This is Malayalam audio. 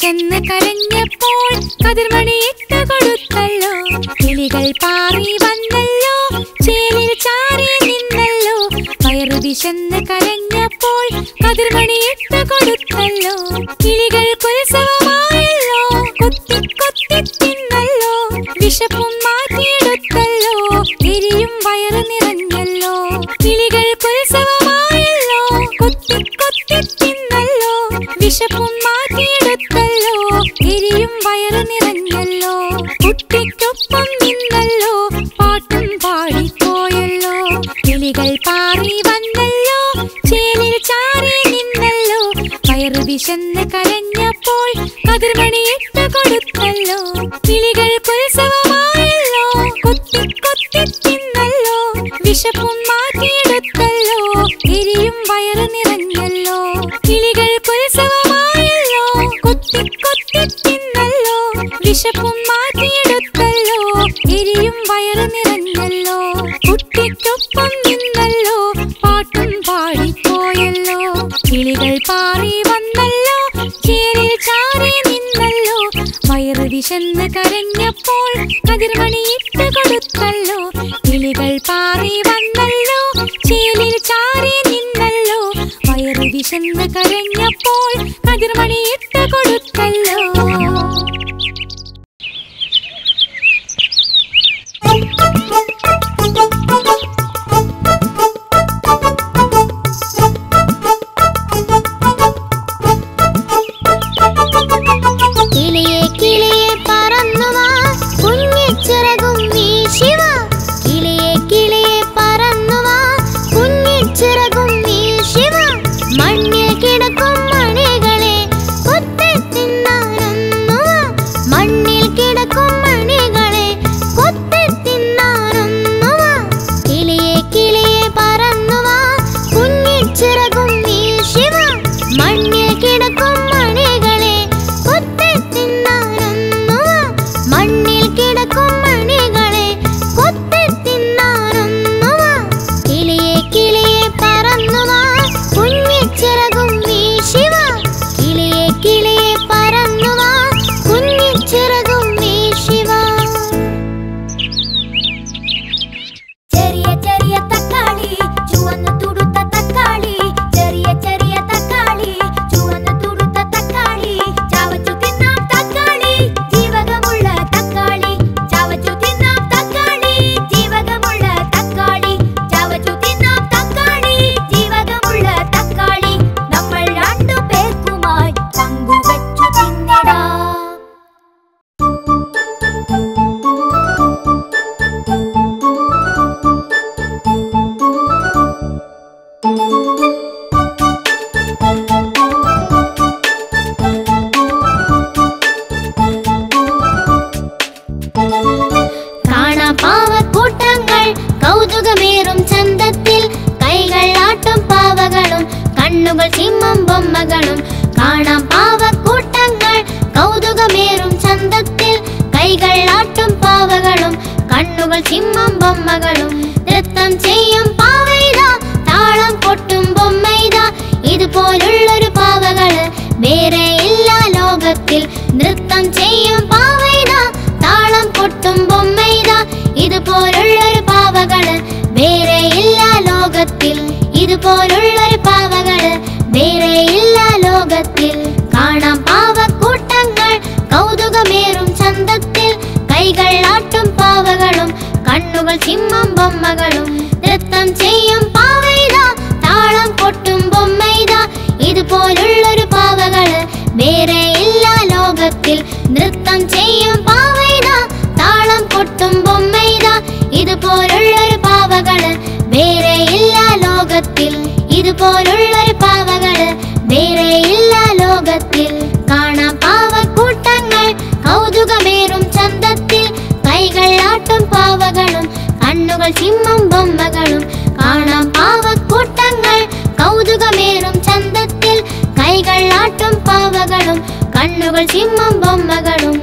വിശന്ന് കരഞ്ഞപ്പോൾ കതിർമണി ഇട്ട് കൊടുത്തല്ലോ. കിളികൾ പാറി വന്നല്ലോ, ചേലിൽ ചാരി നിന്നല്ലോ. വയറു വിശന്ന് കരഞ്ഞപ്പോൾ കതിർമണി ഇട്ട് കൊടുത്തല്ലോ. കിളികൾക്കുത്സവമായല്ലോ, കൊത്തി കൊത്തി തിന്നല്ലോ. വിശപ്പും മാറ്റിയെടുത്തല്ലോ, എരിയും വയറ് നിറഞ്ഞല്ലോ. കിളികൾക്കുത്സവമായല്ലോ, കൊത്തി കൊത്തി തിന്നല്ലോ. വിശപ്പും മാറ്റിയെടുത്തല്ലോ, എരിയും വയറ് നിറഞ്ഞല്ലോ. കുട്ടിക്കൊപ്പം നിന്നല്ലോ, പാട്ടും പാടിപ്പോയല്ലോ. കിളികൾ പാറി വന്നല്ലോ, ചേലിൽ ചാരി നിന്നല്ലോ. വയറു വിശന്ന് കരഞ്ഞപ്പോൾ കതിർമണി ഇട്ട് കൊടുത്തല്ലോ. കിളികൾക്കുത്സവമായല്ലോ, കൊത്തി കൊത്തി തിന്നല്ലോ. വിശപ്പും മാറ്റിയെടുത്തല്ലോ, എരിയും വയറ് നിറഞ്ഞല്ലോ. കിളികൾക്കുത്സവമായല്ലോ, കൊത്തി കൊത്തി തിന്നല്ലോ. വിശപ്പും മാറ്റിയെടുത്തല്ലോ, എരിയും വയറ് നിറഞ്ഞല്ലോ. കുട്ടിക്കൊപ്പം നിന്നല്ലോ, പാട്ടും പാടിപ്പോയല്ലോ. കിളികൾ പാറി വന്നല്ലോ, ചേലിൽ ചാരി നിന്നല്ലോ. വയറ് വിശന്ന് കരഞ്ഞപ്പോൾ കതിർമണി ഇട്ട് കൊടുത്തല്ലോ. കിളികൾ പാറി വന്നല്ലോ, ചേലിൽ ചാരി നിന്നല്ലോ. വയറ് വിശന്ന് കരഞ്ഞപ്പോൾ കതിർമണി ഇട്ട് കൊടുത്തല്ലോ. കണ്ണുകൾ ചിമ്മം ബൊമ്മകളും